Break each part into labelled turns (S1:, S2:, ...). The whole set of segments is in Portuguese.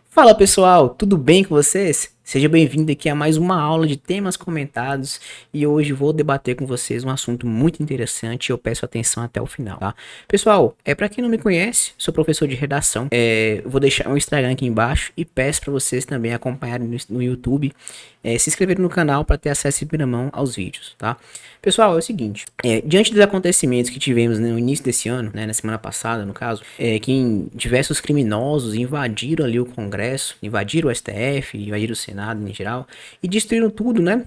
S1: Fala pessoal, tudo bem com vocês? Seja bem-vindo aqui a mais uma aula de temas comentados e hoje vou debater com vocês um assunto muito interessante e eu peço atenção até o final, tá? Pessoal, para quem não me conhece, sou professor de redação, vou deixar o Instagram aqui embaixo e peço para vocês também acompanharem no YouTube, se inscreverem no canal para ter acesso em primeira mão aos vídeos, tá? Pessoal, é o seguinte, diante dos acontecimentos que tivemos no início desse ano, né, na semana passada no caso, que diversos criminosos invadiram ali o Congresso, invadiram o STF, invadiram o Senado em geral e destruíram tudo, né?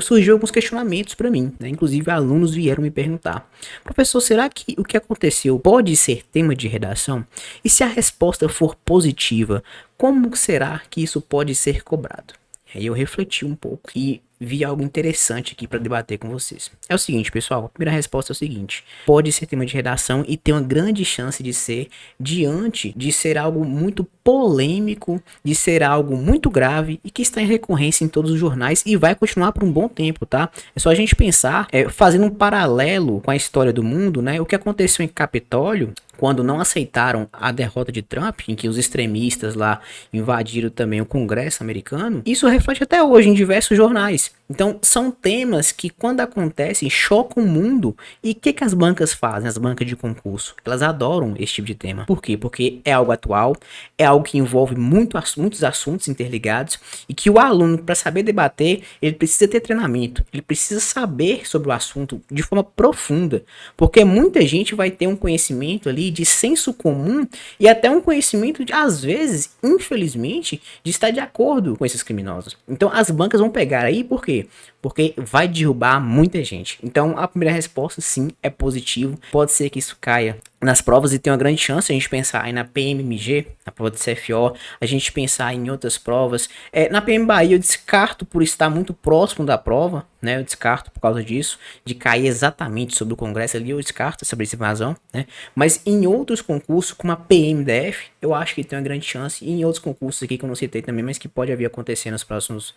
S1: Surgiu alguns questionamentos para mim, né? Inclusive alunos vieram me perguntar: professor, será que o que aconteceu pode ser tema de redação? E se a resposta for positiva, como será que isso pode ser cobrado? Aí eu refleti um pouco e vi algo interessante aqui para debater com vocês. É o seguinte, pessoal, a primeira resposta é o seguinte: pode ser tema de redação e tem uma grande chance de ser, diante de ser algo muito polêmico, de ser algo muito grave e que está em recorrência em todos os jornais e vai continuar por um bom tempo, tá? É só a gente pensar, fazendo um paralelo com a história do mundo, né? O que aconteceu em Capitólio, quando não aceitaram a derrota de Trump, em que os extremistas lá invadiram também o Congresso americano, isso reflete até hoje em diversos jornais. Então, são temas que, quando acontecem, chocam o mundo. E o que as bancas fazem, as bancas de concurso? Elas adoram esse tipo de tema. Por quê? Porque é algo atual, é algo que envolve muitos assuntos interligados e que o aluno, para saber debater, ele precisa ter treinamento, ele precisa saber sobre o assunto de forma profunda, porque muita gente vai ter um conhecimento ali de senso comum e até um conhecimento de, às vezes, infelizmente, de estar de acordo com esses criminosos. Então, as bancas vão pegar aí, por quê? Porque vai derrubar muita gente. Então, a primeira resposta, sim, é positivo. Pode ser que isso caia nas provas e tem uma grande chance a gente pensar aí na PMMG, na prova de CFO, a gente pensar em outras provas. Na PM Bahia eu descarto por estar muito próximo da prova, né? Eu descarto por causa disso, de cair exatamente sobre o Congresso ali, eu descarto essa invasão, né? Mas em outros concursos, como a PMDF, eu acho que tem uma grande chance, e em outros concursos aqui que eu não citei também, mas que pode vir acontecer nos próximos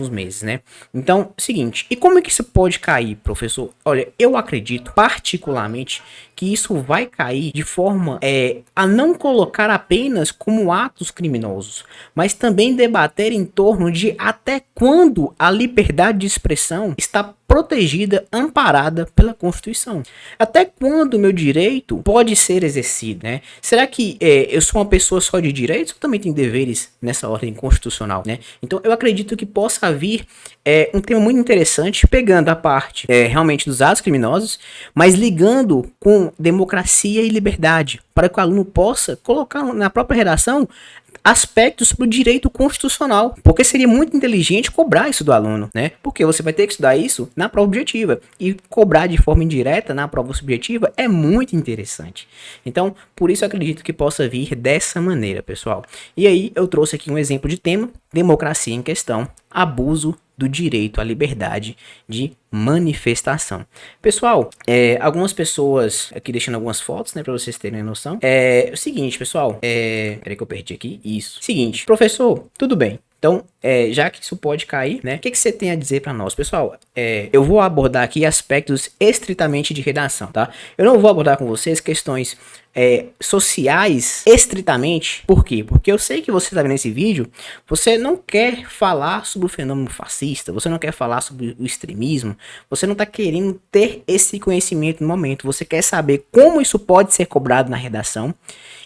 S1: meses, né? Então, seguinte, e como é que isso pode cair, professor? Olha, eu acredito particularmente que isso vai cair de forma a não colocar apenas como atos criminosos, mas também debater em torno de até quando a liberdade de expressão está protegida, amparada pela Constituição. Até quando o meu direito pode ser exercido, né? Será que eu sou uma pessoa só de direitos ou também tenho deveres nessa ordem constitucional, né? Então eu acredito que possa vir um tema muito interessante, pegando a parte realmente dos atos criminosos, mas ligando com democracia e liberdade, para que o aluno possa colocar na própria redação aspectos para o direito constitucional, porque seria muito inteligente cobrar isso do aluno, né? Porque você vai ter que estudar isso na prova objetiva e cobrar de forma indireta na prova subjetiva é muito interessante. Então, por isso eu acredito que possa vir dessa maneira, pessoal. E aí eu trouxe aqui um exemplo de tema: democracia em questão, abuso do direito à liberdade de manifestação. Pessoal, algumas pessoas aqui deixando algumas fotos, né, para vocês terem noção. O seguinte, pessoal, peraí que eu perdi aqui. Isso. Seguinte, professor, tudo bem. Então, já que isso pode cair, né? O que você tem a dizer para nós? Pessoal, eu vou abordar aqui aspectos estritamente de redação, tá? Eu não vou abordar com vocês questões sociais estritamente. Por quê? Porque eu sei que você está vendo esse vídeo, você não quer falar sobre o fenômeno fascista, você não quer falar sobre o extremismo, você não está querendo ter esse conhecimento no momento, você quer saber como isso pode ser cobrado na redação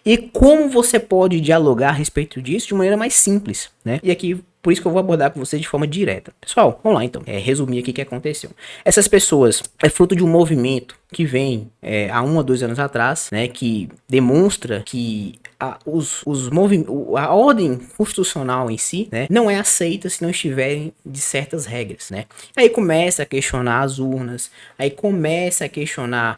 S1: e como você pode dialogar a respeito disso de maneira mais simples, né? E aqui, por isso que eu vou abordar com você de forma direta. Pessoal, vamos lá então, resumir aqui o que aconteceu. Essas pessoas é fruto de um movimento que vem há 1 ou 2 anos atrás, né, que demonstra que a ordem constitucional em si, né, não é aceita se não estiverem de certas regras, né. Aí começa a questionar as urnas, aí começa a questionar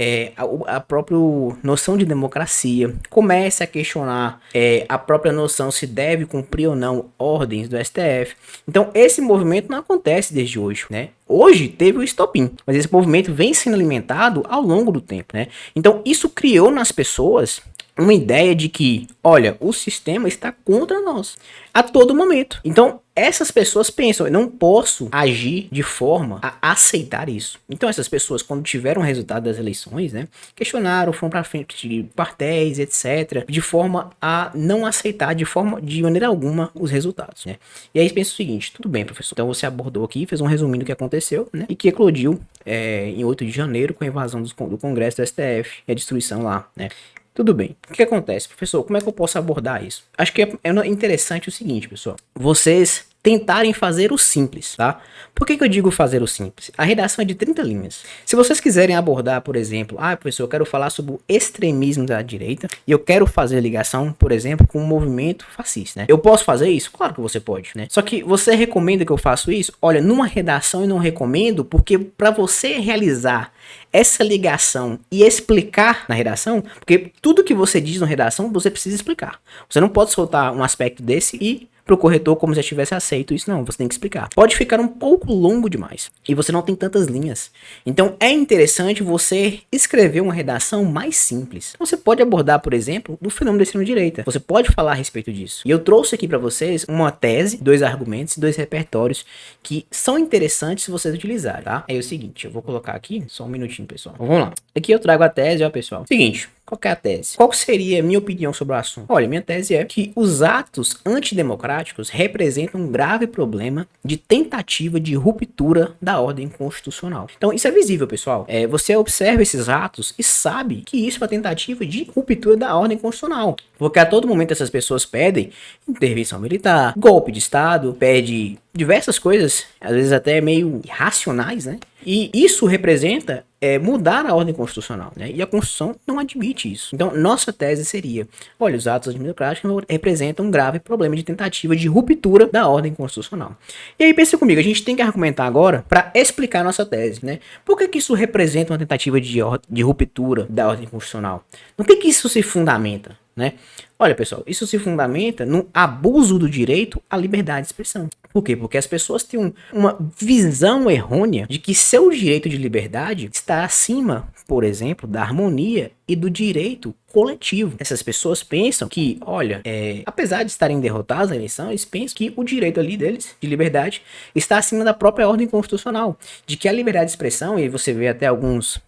S1: a própria noção de democracia, começa a questionar a própria noção se deve cumprir ou não ordens do STF. Então esse movimento não acontece desde hoje, né. Hoje teve o estopim, mas esse movimento vem sendo alimentado ao longo do tempo, né? Então isso criou nas pessoas uma ideia de que, olha, o sistema está contra nós a todo momento. Então, essas pessoas pensam, eu não posso agir de forma a aceitar isso. Então, essas pessoas, quando tiveram o resultado das eleições, né, questionaram, foram para frente de quartéis, etc., de forma a não aceitar de maneira alguma os resultados, né. E aí pensa o seguinte, tudo bem, professor, então você abordou aqui, fez um resuminho do que aconteceu, né, e que eclodiu em 8 de janeiro com a invasão do Congresso do STF e a destruição lá, né. Tudo bem. O que acontece, professor? Como é que eu posso abordar isso? Acho que é interessante o seguinte, pessoal. Vocês tentarem fazer o simples, tá? Por que eu digo fazer o simples? A redação é de 30 linhas. Se vocês quiserem abordar, por exemplo, professor, eu quero falar sobre o extremismo da direita e eu quero fazer ligação, por exemplo, com o movimento fascista, né? Eu posso fazer isso? Claro que você pode, né? Só que você recomenda que eu faça isso? Olha, numa redação eu não recomendo, porque para você realizar essa ligação e explicar na redação, porque tudo que você diz na redação você precisa explicar. Você não pode soltar um aspecto desse e pro corretor como se já tivesse aceito isso, não, você tem que explicar. Pode ficar um pouco longo demais e você não tem tantas linhas. Então é interessante você escrever uma redação mais simples. Você pode abordar, por exemplo, do fenômeno da extrema-direita. Você pode falar a respeito disso. E eu trouxe aqui para vocês uma tese, 2 argumentos e 2 repertórios que são interessantes se vocês utilizarem, tá? É o seguinte, eu vou colocar aqui, só um minutinho, pessoal. Vamos lá. Aqui eu trago a tese, ó, pessoal. Seguinte, qual que é a tese? Qual seria a minha opinião sobre o assunto? Olha, minha tese é que os atos antidemocráticos representam um grave problema de tentativa de ruptura da ordem constitucional. Então, isso é visível, pessoal. Você observa esses atos e sabe que isso é uma tentativa de ruptura da ordem constitucional. Porque a todo momento essas pessoas pedem intervenção militar, golpe de Estado, pedem diversas coisas, às vezes até meio irracionais, né? E isso representa mudar a ordem constitucional, né? E a Constituição não admite isso. Então, nossa tese seria, olha, os atos antidemocráticos representam um grave problema de tentativa de ruptura da ordem constitucional. E aí, pensa comigo, a gente tem que argumentar agora para explicar nossa tese, né? Por que isso representa uma tentativa de ruptura da ordem constitucional? No que isso se fundamenta, né? Olha, pessoal, isso se fundamenta no abuso do direito à liberdade de expressão. Por quê? Porque as pessoas têm uma visão errônea de que seu direito de liberdade está acima, por exemplo, da harmonia e do direito coletivo. Essas pessoas pensam que, olha, apesar de estarem derrotadas na eleição, eles pensam que o direito ali deles, de liberdade, está acima da própria ordem constitucional. De que a liberdade de expressão, e você vê até algumas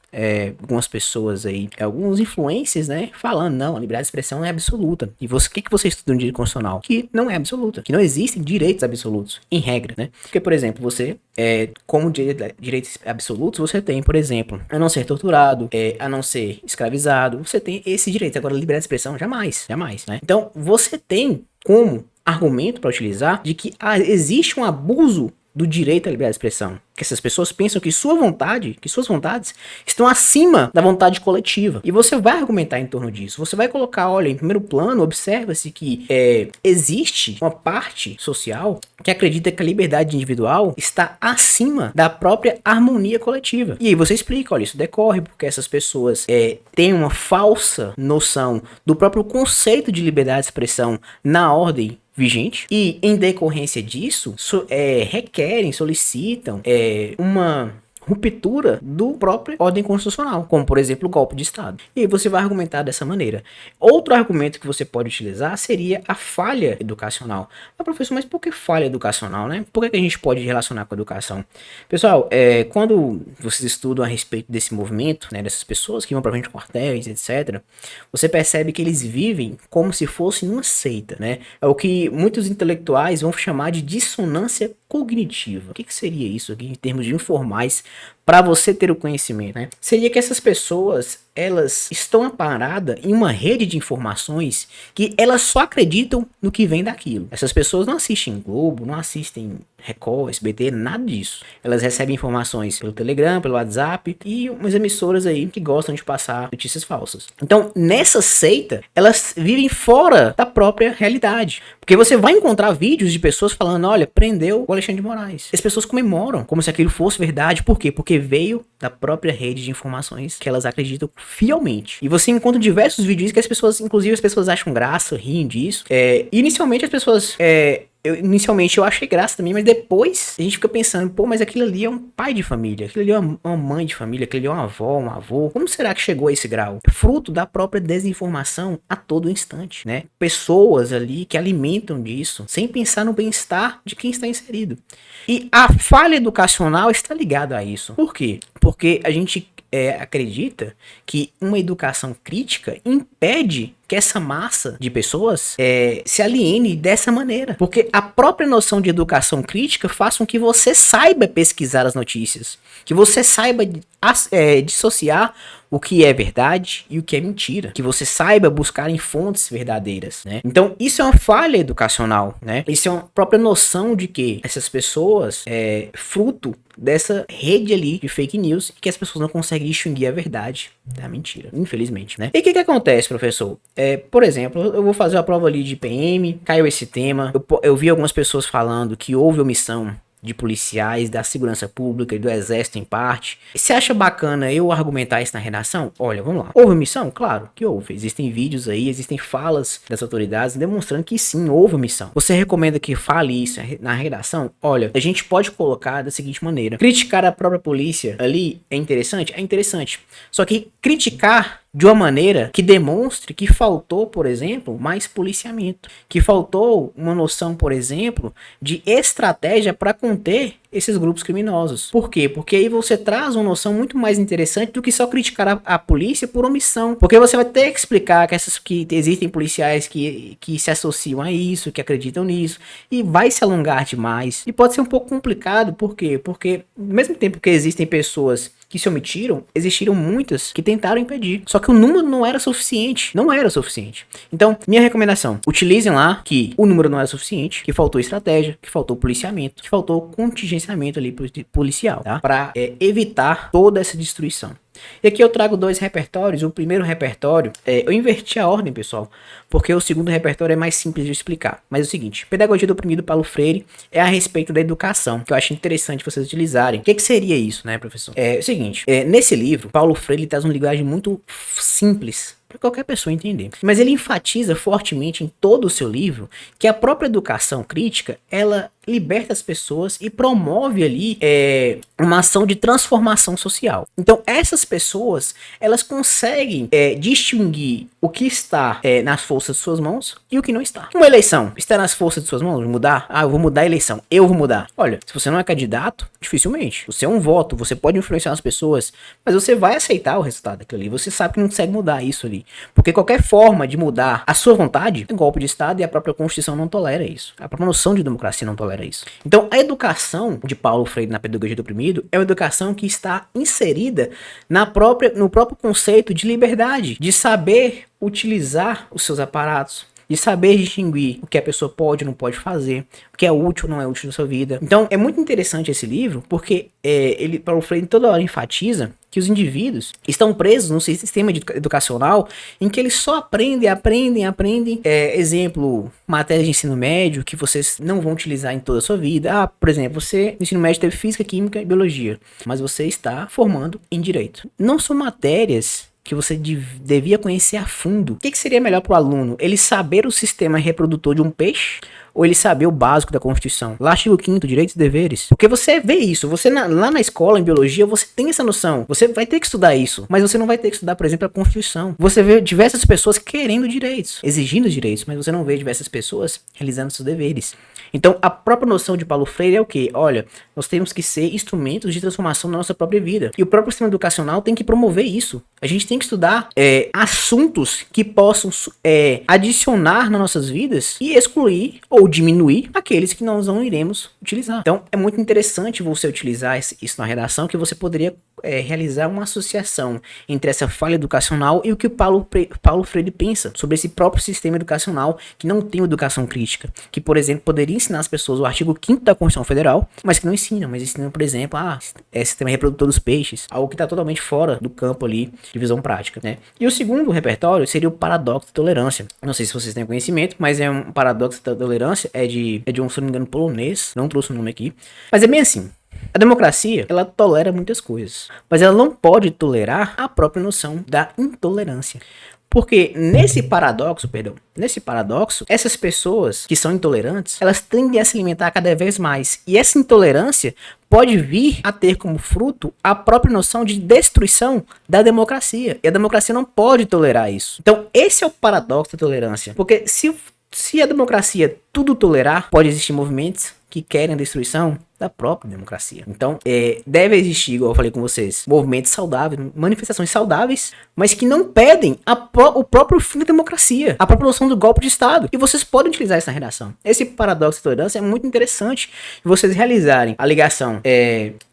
S1: pessoas aí, alguns influencers, né, falando, não, a liberdade de expressão não é absoluta. E o que você estuda no direito constitucional? Que não é absoluta, que não existem direitos absolutos, em regra, né? Porque, por exemplo, você, como direitos absolutos, você tem, por exemplo, a não ser torturado, a não ser escravizado, você tem esse direito. Agora, a liberdade de expressão, jamais, né? Então, você tem como argumento para utilizar de que existe um abuso do direito à liberdade de expressão. Que essas pessoas pensam que suas vontades estão acima da vontade coletiva. E você vai argumentar em torno disso. Você vai colocar, olha, em primeiro plano, observa-se que existe uma parte social que acredita que a liberdade individual está acima da própria harmonia coletiva. E aí você explica, olha, isso decorre porque essas pessoas têm uma falsa noção do próprio conceito de liberdade de expressão na ordem vigente, e em decorrência disso solicitam uma ruptura do próprio ordem constitucional, como por exemplo o golpe de Estado. E aí você vai argumentar dessa maneira. Outro argumento que você pode utilizar seria a falha educacional. Professor, mas por que falha educacional, né? Por que a gente pode relacionar com a educação? Pessoal, quando vocês estudam a respeito desse movimento, né, dessas pessoas que vão para frente de quartéis, etc., você percebe que eles vivem como se fossem uma seita, né? É o que muitos intelectuais vão chamar de dissonância cognitiva. O que seria isso aqui em termos de informais para você ter o conhecimento, né? Seria que essas pessoas, elas estão amparadas em uma rede de informações que elas só acreditam no que vem daquilo. Essas pessoas não assistem Globo, não assistem Record, SBT, nada disso. Elas recebem informações pelo Telegram, pelo WhatsApp e umas emissoras aí que gostam de passar notícias falsas. Então, nessa seita, elas vivem fora da própria realidade. Porque você vai encontrar vídeos de pessoas falando, olha, prendeu o Alexandre de Moraes. As pessoas comemoram como se aquilo fosse verdade. Por quê? Porque veio da própria rede de informações que elas acreditam fielmente. E você encontra diversos vídeos que as pessoas, inclusive as pessoas acham graça, riem disso. Inicialmente as pessoas inicialmente eu achei graça também, mas depois a gente fica pensando, pô, mas aquilo ali é um pai de família, aquilo ali é uma mãe de família, aquilo ali é uma avó, um avô. Como será que chegou a esse grau? Fruto da própria desinformação a todo instante, né? Pessoas ali que alimentam disso, sem pensar no bem-estar de quem está inserido. E a falha educacional está ligada a isso. Por quê? Porque a gente acredita que uma educação crítica impede que essa massa de pessoas se aliene dessa maneira. Porque a própria noção de educação crítica faz com que você saiba pesquisar as notícias, que você saiba dissociar o que é verdade e o que é mentira, que você saiba buscar em fontes verdadeiras, né? Então isso é uma falha educacional, né? Isso é uma própria noção de que essas pessoas fruto dessa rede ali de fake news e que as pessoas não conseguem distinguir a verdade da mentira, infelizmente, né? E o que acontece, professor? Por exemplo, eu vou fazer a prova ali de PM, caiu esse tema, eu vi algumas pessoas falando que houve omissão de policiais, da segurança pública e do exército em parte. Você acha bacana eu argumentar isso na redação? Olha, vamos lá. Houve omissão? Claro que houve. Existem vídeos aí, existem falas das autoridades demonstrando que sim, houve omissão. Você recomenda que fale isso na redação? Olha, a gente pode colocar da seguinte maneira. Criticar a própria polícia ali é interessante? É interessante. Só que criticar de uma maneira que demonstre que faltou, por exemplo, mais policiamento, que faltou uma noção, por exemplo, de estratégia para conter esses grupos criminosos. Por quê? Porque aí você traz uma noção muito mais interessante do que só criticar a polícia por omissão. Porque você vai ter que explicar que existem policiais que se associam a isso, que acreditam nisso, e vai se alongar demais. E pode ser um pouco complicado, por quê? Porque ao mesmo tempo que existem pessoas que se omitiram, existiram muitas que tentaram impedir. Só que o número não era suficiente. Não era suficiente. Então, minha recomendação, utilizem lá que o número não era suficiente, que faltou estratégia, que faltou policiamento, que faltou contingenciamento ali policial, tá? Para evitar toda essa destruição. E aqui eu trago dois repertórios. O primeiro repertório, eu inverti a ordem, pessoal, porque o segundo repertório é mais simples de explicar. Mas é o seguinte, Pedagogia do Oprimido, Paulo Freire, é a respeito da educação, que eu acho interessante vocês utilizarem. O que seria isso, né, professor? É o seguinte, nesse livro, Paulo Freire traz uma linguagem muito simples para qualquer pessoa entender. Mas ele enfatiza fortemente em todo o seu livro que a própria educação crítica, ela liberta as pessoas e promove ali uma ação de transformação social. Então essas pessoas, elas conseguem distinguir o que está nas forças de suas mãos e o que não está. Uma eleição está nas forças de suas mãos? Mudar? Ah, eu vou mudar a eleição. Eu vou mudar. Olha, se você não é candidato, dificilmente. Você é um voto, você pode influenciar as pessoas, mas você vai aceitar o resultado daquilo ali. Você sabe que não consegue mudar isso ali. Porque qualquer forma de mudar a sua vontade é golpe de Estado e a própria Constituição não tolera isso. A própria noção de democracia não tolera isso. Então, a educação de Paulo Freire na Pedagogia do Oprimido é uma educação que está inserida no próprio conceito de liberdade, de saber utilizar os seus aparatos, de saber distinguir o que a pessoa pode ou não pode fazer, o que é útil ou não é útil na sua vida. Então, é muito interessante esse livro, porque Paulo Freire toda hora enfatiza que os indivíduos estão presos no sistema educacional em que eles só aprendem. Exemplo, matérias de ensino médio que vocês não vão utilizar em toda a sua vida. Por exemplo, você no ensino médio teve física, química e biologia, mas você está formando em direito. Não são matérias que você devia conhecer a fundo. O que seria melhor para o aluno? Ele saber o sistema reprodutor de um peixe ou ele saber o básico da Constituição? Lá, artigo 5º, direitos e deveres. Porque você vê isso, lá na escola, em biologia, você tem essa noção. Você vai ter que estudar isso, mas você não vai ter que estudar, por exemplo, a Constituição. Você vê diversas pessoas querendo direitos, exigindo direitos, mas você não vê diversas pessoas realizando seus deveres. Então, a própria noção de Paulo Freire é o quê? Olha, nós temos que ser instrumentos de transformação na nossa própria vida. E o próprio sistema educacional tem que promover isso. A gente tem que estudar assuntos que possam adicionar nas nossas vidas e excluir ou diminuir aqueles que nós não iremos utilizar. Então, é muito interessante você utilizar isso na redação, que você poderia realizar uma associação entre essa falha educacional e o que o Paulo Freire pensa sobre esse próprio sistema educacional que não tem educação crítica, que, por exemplo, poderia ensinar as pessoas o artigo 5º da Constituição Federal, mas que não ensinam, mas ensinam, por exemplo, sistema reprodutor dos peixes, algo que está totalmente fora do campo ali de visão prática, né? E o segundo repertório seria o paradoxo da tolerância. Não sei se vocês têm conhecimento, mas é um paradoxo da tolerância, é de um, se não me engano, polonês, não trouxe o nome aqui, mas é bem assim. A democracia, ela tolera muitas coisas, mas ela não pode tolerar a própria noção da intolerância. Porque nesse paradoxo, essas pessoas que são intolerantes, elas tendem a se alimentar cada vez mais. E essa intolerância pode vir a ter como fruto a própria noção de destruição da democracia. E a democracia não pode tolerar isso. Então, esse é o paradoxo da tolerância. Porque se a democracia tudo tolerar, pode existir movimentos que querem a destruição da própria democracia. Então, deve existir, igual eu falei com vocês, movimentos saudáveis, manifestações saudáveis, mas que não pedem o próprio fim da democracia, a própria noção do golpe de Estado. E vocês podem utilizar isso na redação. Esse paradoxo de tolerância é muito interessante vocês realizarem a ligação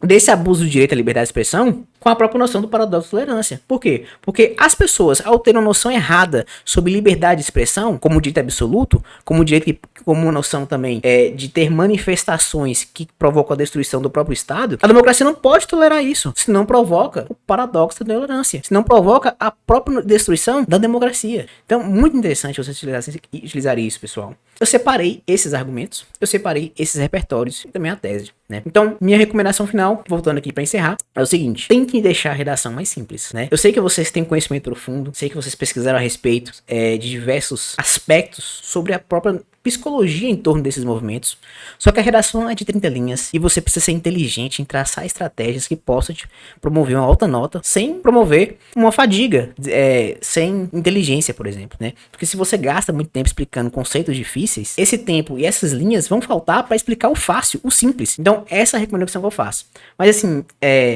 S1: desse abuso do direito à liberdade de expressão com a própria noção do paradoxo de tolerância. Por quê? Porque as pessoas, ao terem uma noção errada sobre liberdade de expressão, como direito absoluto, como uma noção também de ter manifestações que provocam a destruição do próprio Estado, a democracia não pode tolerar isso, senão provoca o paradoxo da tolerância, senão provoca a própria destruição da democracia. Então, muito interessante você utilizar isso, pessoal. Eu separei esses argumentos, eu separei esses repertórios e também a tese, né? Então, minha recomendação final, voltando aqui para encerrar, é o seguinte: tem que deixar a redação mais simples, né? Eu sei que vocês têm conhecimento profundo, sei que vocês pesquisaram a respeito de diversos aspectos sobre a própria psicologia em torno desses movimentos, só que a redação é de 30 linhas e você precisa ser inteligente em traçar estratégias que possam te promover uma alta nota sem promover uma fadiga, sem inteligência, por exemplo, né? Porque se você gasta muito tempo explicando conceitos difíceis, esse tempo e essas linhas vão faltar para explicar o fácil, o simples. Então, essa é a recomendação que eu faço. Mas assim,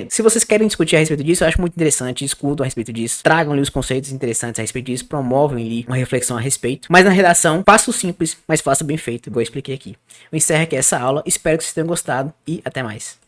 S1: se vocês querem discutir a respeito disso, eu acho muito interessante, discutam a respeito disso, tragam-lhe os conceitos interessantes a respeito disso, promovem-lhe uma reflexão a respeito. Mas na redação, faça o simples, mas faça bem feito, igual eu expliquei aqui. Eu encerro aqui essa aula, espero que vocês tenham gostado e até mais.